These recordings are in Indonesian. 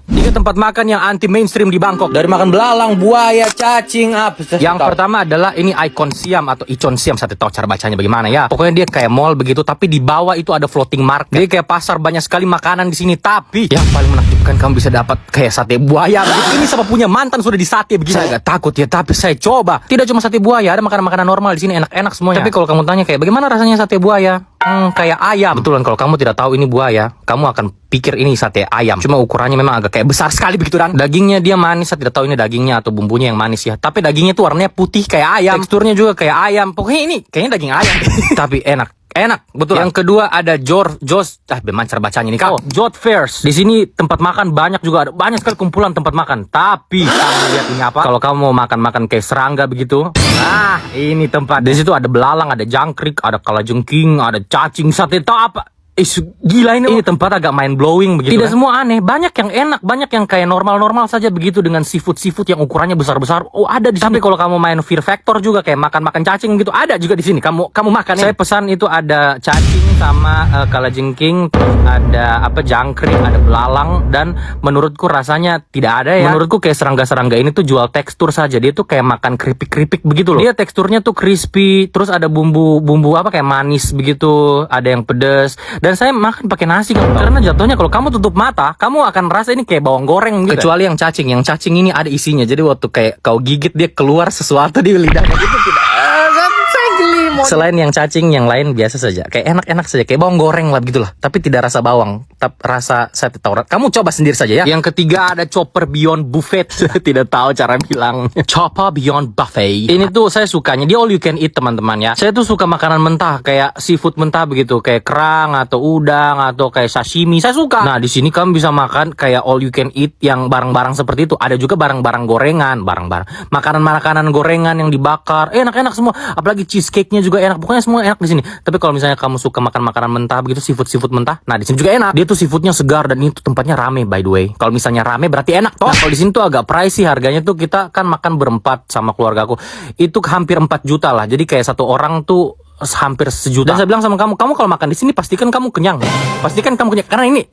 Tiga tempat makan yang anti mainstream di Bangkok. Dari makan belalang, buaya, cacing, apa. Yang pertama adalah ini Icon Siam atau Icon Siam. Saya tahu cara bacanya bagaimana ya. Pokoknya dia kayak mall begitu, tapi di bawah itu ada floating market. Jadi kayak pasar, banyak sekali makanan di sini. Tapi yang paling menakjubkan, kamu bisa dapat kayak sate buaya. Ini sama punya mantan sudah di sate begini. Saya agak takut ya, tapi saya coba. Tidak cuma sate buaya, ada makanan-makanan normal di sini enak-enak semuanya. Tapi kalau kamu tanya kayak bagaimana rasanya sate buaya? Kayak ayam. Betulan kalau kamu tidak tahu ini buaya, kamu akan pikir ini sate ayam. Cuma ukurannya memang agak kayak besar sekali begitu dan dagingnya dia manis. Saya tidak tahu ini dagingnya atau bumbunya yang manis ya. Tapi dagingnya tuh warnanya putih kayak ayam. Teksturnya juga kayak ayam. Pokoknya ini kayaknya daging ayam. Tapi enak. Enak, betul. Yang kedua ada bagaimana cara bacanya ini? Jot Fairs. Di sini tempat makan banyak juga, ada banyak sekali kumpulan tempat makan. Tapi kamu lihat ini apa? Kalau kamu mau makan kayak serangga begitu, nah ini tempat. Di situ ada belalang, ada jangkrik, ada kalajengking, ada cacing, sate tahu apa? Gila ini tempat agak mind blowing begitu. Tidak semua aneh, banyak yang enak, banyak yang kayak normal-normal saja begitu dengan seafood yang ukurannya besar-besar. Oh, ada di sini. Tapi kalau kamu main Fear Factor juga kayak makan cacing gitu, ada juga di sini. Kamu makan. Saya pesan itu ada cacing sama kalajengking, terus ada jangkrik, ada belalang dan menurutku rasanya tidak ada ya. Menurutku kayak serangga-serangga ini tuh jual tekstur saja. Dia tuh kayak makan keripik-keripik begitu loh. Dia teksturnya tuh crispy, terus ada bumbu kayak manis begitu, ada yang pedas. Dan saya makan pakai nasi karena jatuhnya kalau kamu tutup mata, kamu akan rasa ini kayak bawang goreng gitu. Kecuali yang cacing ini ada isinya. Jadi waktu kayak kau gigit dia keluar sesuatu di lidahnya gitu tidak. Selain yang cacing, yang lain biasa saja. Kayak enak-enak saja, kayak bawang goreng lah begitulah. Tapi tidak rasa bawang, tapi rasa sate taurat. Kamu coba sendiri saja ya. Yang ketiga ada Chopper Beyond Buffet. Tidak tahu cara bilang. Chopper Beyond Buffet. Ini tuh saya sukanya, dia all you can eat teman-teman ya. Saya tuh suka makanan mentah, kayak seafood mentah begitu, kayak kerang atau udang atau kayak sashimi. Saya suka. Nah, di sini kamu bisa makan kayak all you can eat yang barang-barang seperti itu. Ada juga barang-barang gorengan, makanan-makanan gorengan yang dibakar. Enak-enak semua. Apalagi cheesecake-nya juga enak. Pokoknya semua enak di sini. Tapi kalau misalnya kamu suka makan makanan mentah begitu, seafood mentah, nah di sini juga enak. Dia tuh seafoodnya segar dan itu tempatnya rame by the way. Kalau misalnya rame berarti enak toh. Nah, kalau di sini tuh agak pricey harganya tuh, kita kan makan berempat sama keluargaku. Itu hampir 4 juta lah. Jadi kayak satu orang tuh hampir sejuta. Dan saya bilang sama kamu kalau makan di sini pastikan kamu kenyang. Karena ini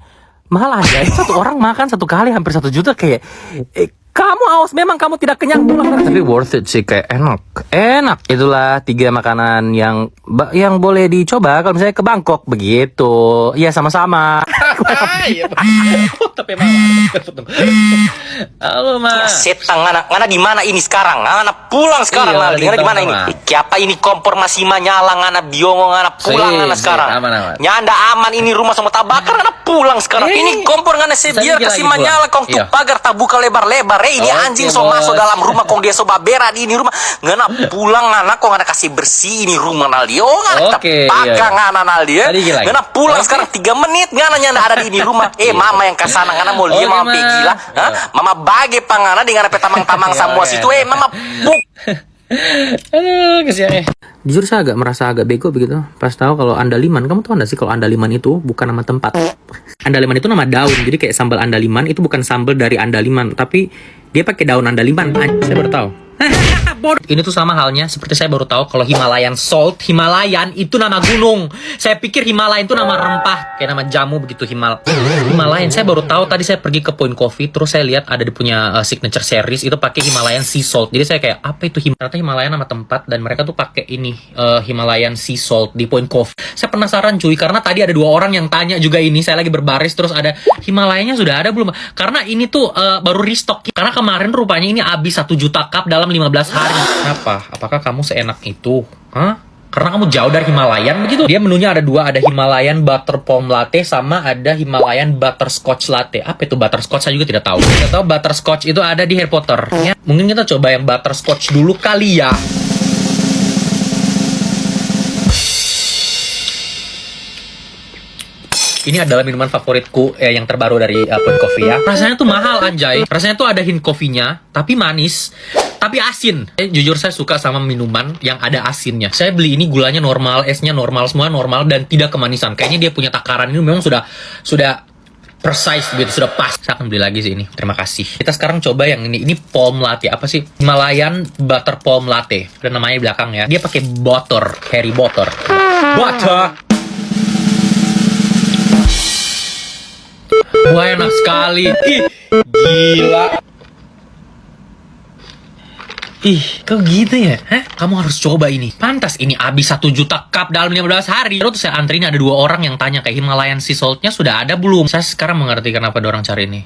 mahal aja. Satu orang makan satu kali hampir 1 juta kayak kamu haus, memang kamu tidak kenyang pulang. Tapi worth it sih, kayak enak. Itulah 3 makanan yang boleh dicoba kalau misalnya ke Bangkok begitu. Iya sama-sama. Tapi halo mas. Setang ngana di mana ini sekarang? Ngana pulang sekarang ngana di mana ini? Siapa ini kompor masih menyala ngana biongo ngana pulang ngana sekarang. Nyanda aman ini rumah semua tabakar ngana pulang sekarang. Ini kompor ngana sebiar kasih menyala kong tuh pagar tak buka lebar-lebar. Ini anjing so masuk dalam rumah kong dia so babera di ini rumah. Ngana pulang ngana kong ngana kasih bersih ini rumah naldi. Oh ngana pagar ngana naldi ya. Ngana pulang sekarang 3 menit ngana nyanda ada di ini rumah. Mama yang kesana ngana mau lihat mama gila. Mama bagi pangana dengan tamang-tamang semua situ. Mama buk. Aduh kesiannya. Jujur saya merasa agak bego begitu pas tahu kalau andaliman. Kamu tahu nggak sih kalau andaliman itu bukan nama tempat. Andaliman itu nama daun. Jadi kayak sambal andaliman itu bukan sambal dari andaliman, tapi dia pakai daun andaliman. Saya baru tahu. Ini tuh sama halnya seperti saya baru tahu kalau Himalayan salt, Himalayan itu nama gunung. Saya pikir Himalayan itu nama rempah, kayak nama jamu begitu. Himalayan. Saya baru tahu tadi saya pergi ke Point Coffee, terus saya lihat ada di punya signature series itu pakai Himalayan sea salt. Jadi saya kayak apa itu ternyata Himalayan nama tempat dan mereka tuh pakai ini Himalayan sea salt di Point Coffee. Saya penasaran cuy karena tadi ada 2 orang yang tanya juga ini. Saya lagi berbaris terus ada Himalayanya sudah ada belum? Karena ini tuh baru restock. Karena kemarin rupanya ini habis 1 juta cup dalam 15 hari. Kenapa? Apakah kamu seenak itu? Karena kamu jauh dari Himalayan begitu? Dia menunya ada 2, ada Himalayan Butter Palm Latte sama ada Himalayan Butterscotch Latte. Apa itu Butterscotch? Saya juga tidak tahu. Saya tahu Butterscotch itu ada di Harry Potter. Ya, mungkin kita coba yang Butterscotch dulu kali ya. Ini adalah minuman favoritku yang terbaru dari Point Coffee ya. Rasanya tuh mahal anjay. Rasanya tuh ada hint kopinya, tapi manis, tapi asin. Jujur saya suka sama minuman yang ada asinnya. Saya beli ini gulanya normal, esnya normal, semua normal dan tidak kemanisan. Kayaknya dia punya takaran ini memang sudah precise gitu, sudah pas. Saya akan beli lagi sih ini. Terima kasih. Kita sekarang coba yang ini. Ini palm latte. Apa sih? Himalayan Butter Palm Latte. Dan namanya di belakang ya. Dia pakai butter, Harry Butter. Wah, enak sekali. Ih, gila. Ih, kok gitu ya? Hah? Kamu harus coba ini. Pantas ini habis 1 juta cup dalam 15 hari. Terus saya antri ini ada 2 orang yang tanya kayak Himalayan sea saltnya sudah ada belum? Saya sekarang mengerti kenapa ada orang cari ini.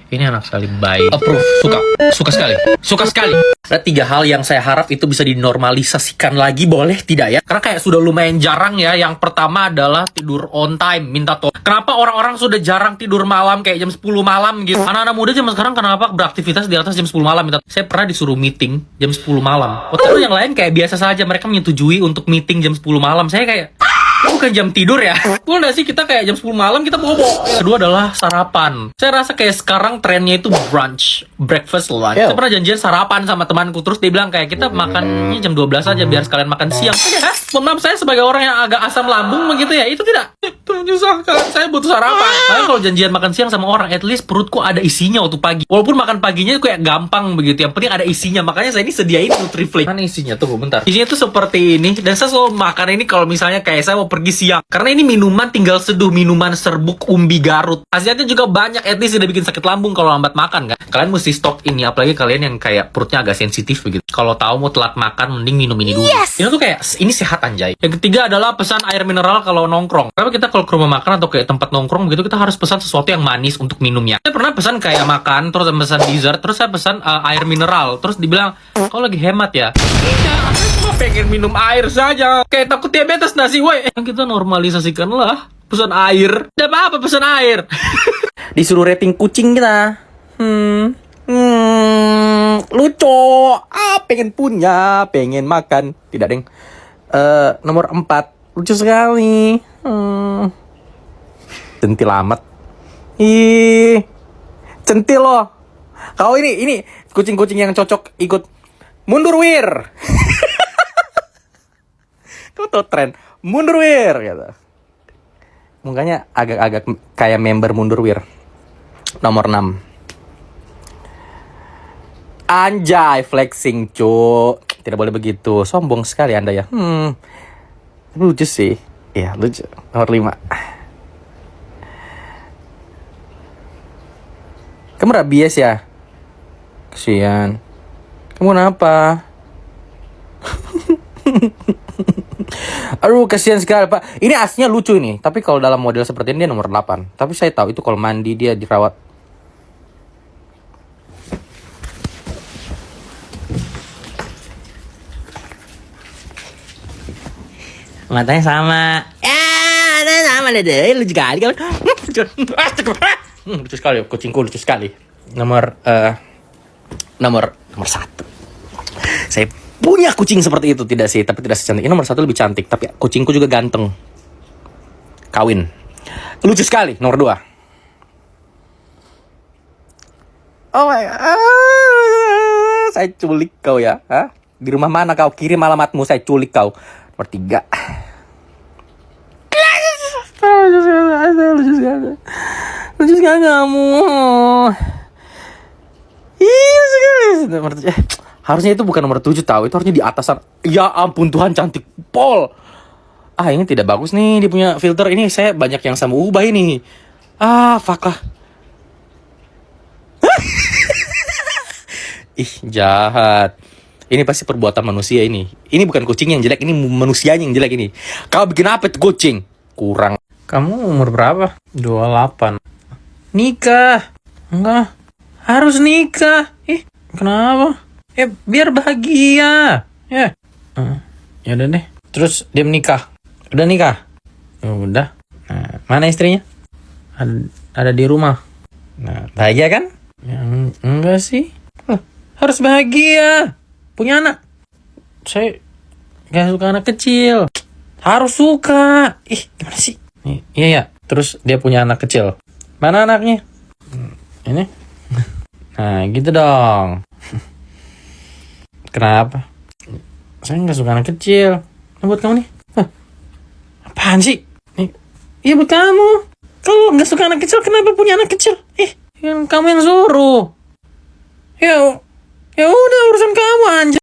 Ini enak sekali, baik. Approve, suka sekali, suka sekali. Ada 3 hal yang saya harap itu bisa dinormalisasikan lagi, boleh tidak ya? Karena kayak sudah lumayan jarang ya. Yang pertama adalah tidur on time, minta tolong. Kenapa orang-orang sudah jarang tidur malam kayak jam 10 malam gitu? Anak-anak muda zaman sekarang kenapa beraktivitas di atas jam 10 malam? Saya pernah disuruh meeting jam 10 malam. Waktu yang lain kayak biasa saja, mereka menyetujui untuk meeting jam 10 malam. Saya kayak, bukan jam tidur ya. Betul gak sih kita kayak jam 10 malam kita bobo. Kedua adalah sarapan. Saya rasa kayak sekarang trennya itu brunch, breakfast, lunch. Saya pernah janjian sarapan sama temanku, terus dia bilang kayak kita makannya jam 12 aja biar sekalian makan siang. Maaf, saya sebagai orang yang agak asam lambung begitu ya, itu tidak menyusahkan. Saya butuh sarapan. Tapi kalau janjian makan siang sama orang, at least perutku ada isinya waktu pagi. Walaupun makan paginya kayak gampang begitu, yang penting ada isinya. Makanya saya ini sediain Nutriflix. Mana isinya tuh, bentar. Isinya tuh seperti ini, dan saya selalu makan ini kalau misalnya kayak saya mau pergi siang. Karena ini minuman tinggal seduh, minuman serbuk umbi Garut. Khasiatnya juga banyak, at least tidak bikin sakit lambung kalau lambat makan kan. Kalian mesti stok ini, apalagi kalian yang kayak perutnya agak sensitif begitu. Kalau tahu mau telat makan, mending minum ini dulu. Ini tuh kayak, ini sehat anjay. Yang ketiga adalah pesan air mineral kalau nongkrong. Karena kita kalau ke rumah makan atau kayak tempat nongkrong begitu, kita harus pesan sesuatu yang manis untuk minumnya. Saya pernah pesan kayak makan, terus pesan dessert, terus saya pesan air mineral. Terus dibilang, kau lagi hemat ya? Iya, saya cuma pengen minum air saja. Kayak takut diabetes nasi, woi. Kita normalisasikanlah pesan air. Tidak apa-apa pesan air. Disuruh rating kucing kita. Lucu. Pengen punya, pengen makan. Tidak, deng. Nomor 4. Lucu sekali. Centil amat. Ih, centil loh. Kau ini kucing-kucing yang cocok ikut mundur wir. Kau tau tren mundur wir gitu. Mukanya agak-agak kayak member mundur wir. Nomor 6. Anjay, flexing cu. Tidak boleh begitu, sombong sekali Anda ya. Lucu sih. Iya, lucu. Nomor 5. Kamu rabies ya? Kasian. Kamu kenapa? Aduh, kasihan sekali Pak. Ini aslinya lucu ini. Tapi kalau dalam model seperti ini dia nomor 8. Tapi saya tahu itu kalau mandi dia dirawat. Matanya sama. Matanya sama deh. Lucu sekali kamu. Lucu sekali kucingku, lucu sekali. Nomor 1. Saya punya kucing seperti itu, tidak sih, tapi tidak secantik. Ini nomor 1 lebih cantik, tapi kucingku juga ganteng. Kawin. Lucu sekali. Nomor 2. Oh my God. Saya culik kau ya. Hah? Di rumah mana kau? Kirim alamatmu, saya culik kau. Nomor 3. Lucu sekali kamu. Harusnya itu bukan nomor 7 tahu. Itu harusnya di atasan. Ya ampun Tuhan, cantik pol. Ini tidak bagus nih dia punya filter. Ini saya banyak yang sama ubah ini. Fuck lah. Ih, jahat. Ini pasti perbuatan manusia ini. Ini bukan kucing yang jelek, ini manusianya yang jelek ini. Kau bikin apa itu kucing? Kurang. Kamu umur berapa? 28. Nikah. Enggak. Harus nikah. Kenapa? Biar bahagia. Ya udah deh. Terus dia menikah. Udah nikah? Udah. Nah, mana istrinya? Ada di rumah. Nah, bahagia kan? Enggak sih. Harus bahagia. Punya anak. Saya gak suka anak kecil. Harus suka. Gimana sih? Iya. Terus dia punya anak kecil. Mana anaknya? Ini. Nah, gitu dong. Kenapa? Saya gak suka anak kecil. Buat kamu nih. Apaan sih? Iya buat kamu. Kalau gak suka anak kecil, kenapa punya anak kecil? Kan kamu yang suruh. Ya udah urusan kamu anjir.